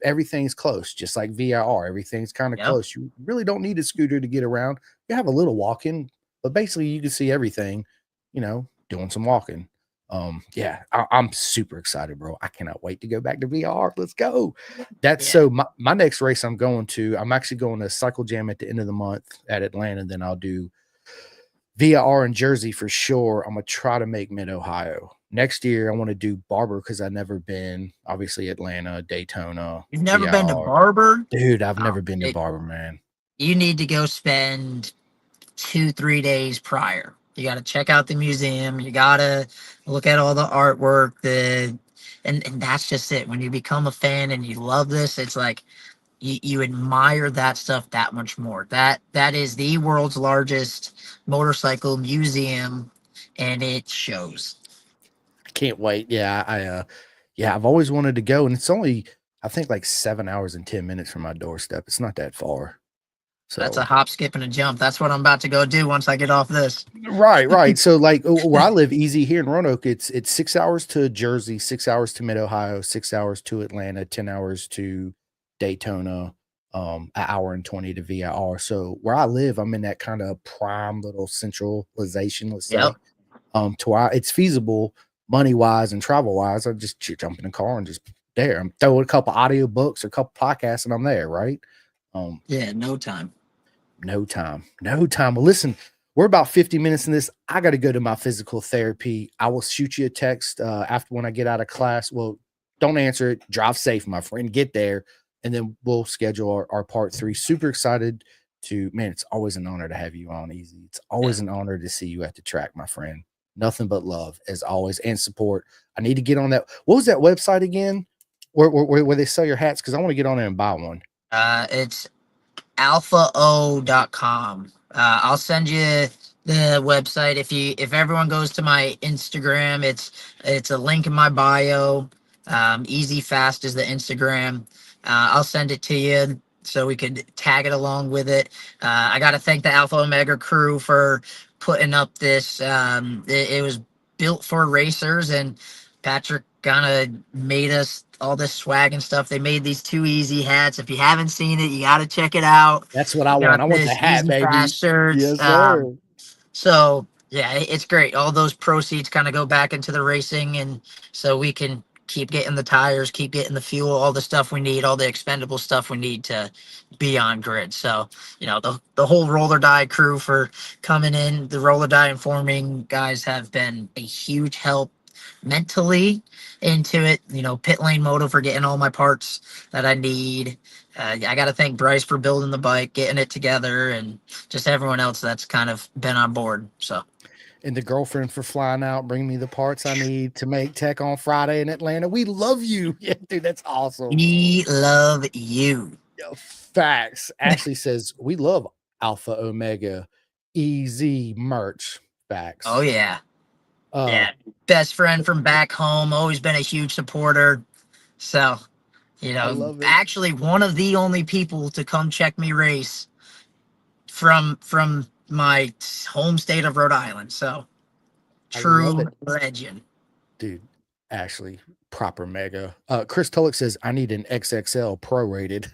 Everything's close, just like VIR. Everything's kind of close. You really don't need a scooter to get around. You have a little walking, but basically you can see everything, you know, doing some walking. Yeah, I'm super excited, bro. I cannot wait to go back to VR. Let's go. So my next race I'm actually going to Cycle Jam at the end of the month at Atlanta. Then I'll do VIR in Jersey for sure. I'm gonna try to make Mid Ohio next year. I want to do Barber because I've never been. Obviously, Atlanta, Daytona. You've never been to Barber, dude? I've never been to Barber, man. You need to go spend 2-3 days prior. You got to check out the museum. You got to look at all the artwork. And that's just it. When you become a fan and you love this, it's like you admire that stuff that much more. That is the world's largest motorcycle museum, and it shows. I can't wait. Yeah, I've always wanted to go, and it's only, I think, like 7 hours and 10 minutes from my doorstep. It's not that far. So that's a hop, skip, and a jump. That's what I'm about to go do once I get off this. Right. So like where I live, Easy here in Roanoke, it's 6 hours to Jersey, 6 hours to Mid Ohio, 6 hours to Atlanta, 10 hours to Daytona, an hour and 20 to VIR. So where I live, I'm in that kind of prime little centralization, let's say. To why it's feasible money wise and travel wise. I just jump in the car and just there. I'm throwing a couple audio books or a couple podcasts and I'm there, right? Yeah, no time. Well, listen, we're about 50 minutes in this. I got to go to my physical therapy. I will shoot you a text after when I get out of class. Well, don't answer it. Drive safe, my friend. Get there. And then we'll schedule our part 3. Super excited man, it's always an honor to have you on, Easy. It's always an honor to see you at the track, my friend. Nothing but love as always and support. I need to get on that. What was that website again? Where they sell your hats? Because I want to get on there and buy one. It's alphao.com. I'll send you the website. If everyone goes to my Instagram, it's a link in my bio. Easy Fast is the Instagram. I'll send it to you so we could tag it along with it. I got to thank the Alpha Omega crew for putting up this. It was built for racers, and Patrick kind of made us all this swag and stuff. They made these 2 Easy hats. If you haven't seen it, you got to check it out. That's what I want. I want the hat, Easy baby. Fast shirts. Yes, sir. So yeah, it's great. All those proceeds kind of go back into the racing, and so we can keep getting the tires, keep getting the fuel, all the stuff we need, all the expendable stuff we need to be on grid. So, you know, the whole Roller Die crew for coming in. The Roller Die Informing guys have been a huge help. mentally into it. You know, Pit Lane Moto for getting all my parts that I need. I got to thank Bryce for building the bike, getting it together, and just everyone else that's kind of been on board. So, and the girlfriend for flying out, bringing me the parts I need to make tech on Friday in Atlanta. We love you. Yeah, dude, that's awesome. we love you. Yo, facts. Ashley says, we love Alpha Omega EZ merch. Facts. Oh, yeah. Uh, Yeah. Best friend from back home, always been a huge supporter. So, you I know, love it. actually one of the only people to come check me race from my home state of Rhode Island. So, I love true it. legend. Dude, Ashley, proper mega. Chris Tulloch says, I need an XXL prorated.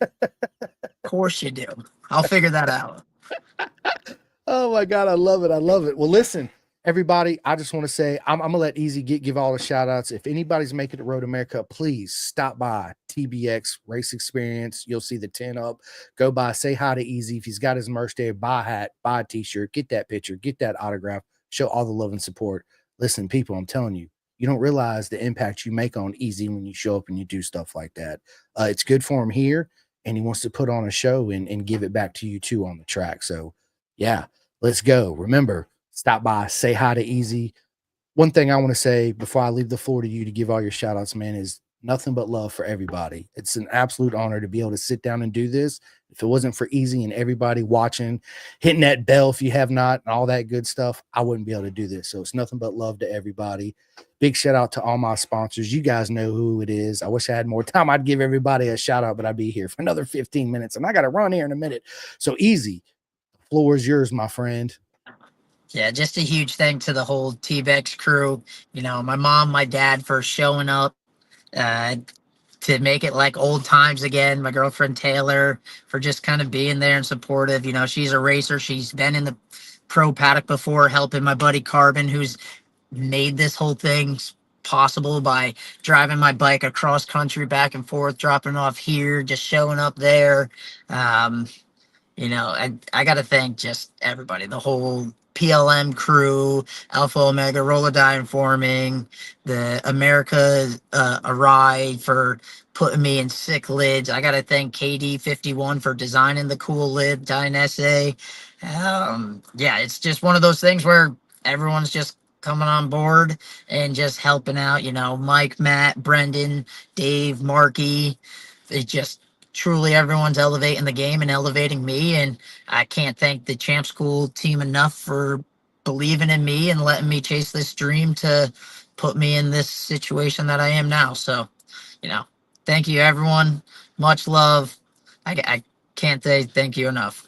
Of course you do. I'll figure that out. Oh my God, I love it. I love it. Well, listen, everybody, I just want to say I'm gonna let Easy give all the shout outs. If anybody's making it Road America, please stop by TBX Race Experience. You'll see the 10 up. Go by, say hi to Easy. If he's got his merch there, buy a hat, buy a t-shirt, get that picture, get that autograph, show all the love and support. Listen, people, I'm telling you, you don't realize the impact you make on Easy when you show up and you do stuff like that. It's good for him here, and he wants to put on a show and give it back to you too on the track. So yeah, let's go. Remember, stop by, say hi to Easy. One thing I want to say before I leave the floor to you to give all your shout outs, man, is nothing but love for everybody. It's an absolute honor to be able to sit down and do this. If it wasn't for Easy and everybody watching, hitting that bell if you have not, and all that good stuff, I wouldn't be able to do this. So it's nothing but love to everybody. Big shout out to all my sponsors. You guys know who it is. I wish I had more time. I'd give everybody a shout out, but I'd be here for another 15 minutes, and I got to run here in a minute. So Easy, the floor is yours, my friend. Yeah, just a huge thank to the whole T-Bex crew. You know, my mom, my dad for showing up to make it like old times again. My girlfriend Taylor for just kind of being there and supportive. You know, she's a racer. She's been in the pro paddock before, helping my buddy Carbon, who's made this whole thing possible by driving my bike across country back and forth, dropping off here, just showing up there. You know, I got to thank just everybody, the whole PLM crew, Alpha Omega, Roller Forming, the America Arai for putting me in sick lids. I got to thank KD51 for designing the cool lid, Dynesse. Yeah, it's just one of those things where everyone's just coming on board and just helping out. You know, Mike, Matt, Brendan, Dave, Marky. It just truly everyone's elevating the game and elevating me, and I can't thank the Champ School team enough for believing in me and letting me chase this dream to put me in this situation that I am now. So, you know, thank you everyone. Much love. I can't say thank you enough.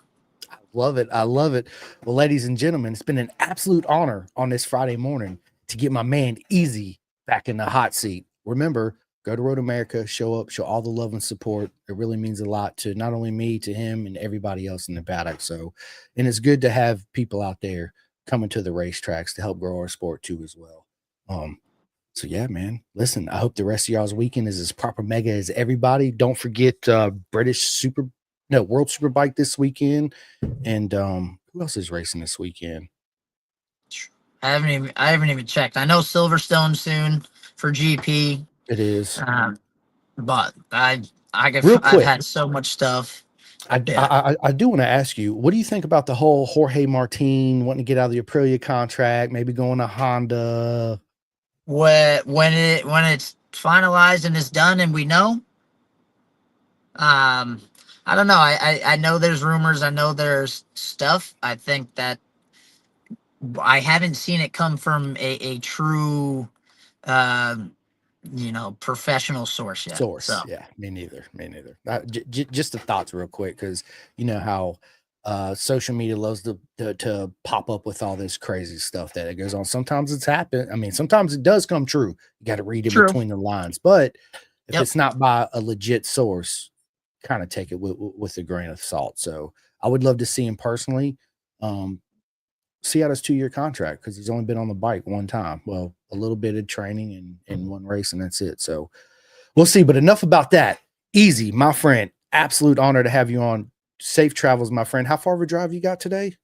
I love it. I love it. Well, ladies and gentlemen, it's been an absolute honor on this Friday morning to get my man Easy back in the hot seat. Remember, go to Road America, show up, show all the love and support. It really means a lot to not only me, to him, and everybody else in the paddock. So, and it's good to have people out there coming to the racetracks to help grow our sport too as well. So yeah, man. Listen, I hope the rest of y'all's weekend is as proper mega as everybody. Don't forget World Superbike this weekend. And who else is racing this weekend? I haven't even checked. I know Silverstone soon for GP. It is. But I've had so much stuff. I do want to ask you, what do you think about the whole Jorge Martin wanting to get out of the Aprilia contract, maybe going to Honda? When it's finalized and it's done and we know, I don't know. I know there's rumors. I know there's stuff. I think that I haven't seen it come from a true, professional source yet. So. Yeah, me neither. Just the thoughts real quick, because you know how social media loves to pop up with all this crazy stuff that it goes on. Sometimes it's happened. I mean, sometimes it does come true. You got to read it between the lines. But if it's not by a legit source, kind of take it with a grain of salt. So I would love to see him personally. See out his 2-year contract, because he's only been on the bike one time. Well, a little bit of training and one race, and that's it. So we'll see. But enough about that. Easy, my friend. Absolute honor to have you on. Safe travels, my friend. How far of a drive you got today?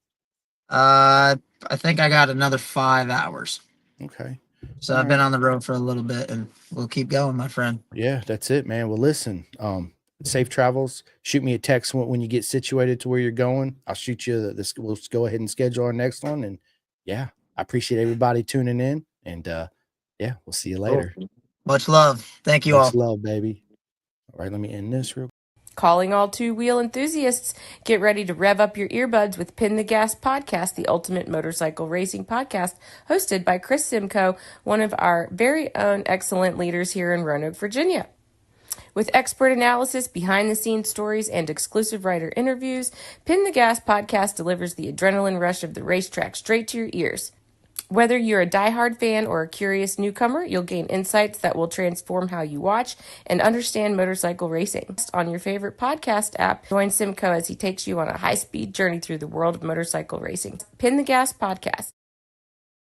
I think I got another 5 hours. Okay. So All I've been right. on the road for a little bit, and we'll keep going, my friend. Yeah, that's it, man. Well, listen, safe travels. Shoot me a text when you get situated to where you're going. I'll shoot you this. We'll just go ahead and schedule our next one. And yeah, I appreciate everybody tuning in. And yeah, we'll see you Cool. later. Much love. Thank you Much all. love, baby. All right, let me end this real. Calling all two-wheel enthusiasts, get ready to rev up your earbuds with Pin the Gas Podcast, the ultimate motorcycle racing podcast, hosted by Chris Simcoe, one of our very own excellent leaders here in Roanoke, Virginia. With expert analysis, behind-the-scenes stories, and exclusive writer interviews, Pin the Gas Podcast delivers the adrenaline rush of the racetrack straight to your ears. Whether you're a diehard fan or a curious newcomer, you'll gain insights that will transform how you watch and understand motorcycle racing. On your favorite podcast app, join Simcoe as he takes you on a high-speed journey through the world of motorcycle racing. Pin the Gas Podcast.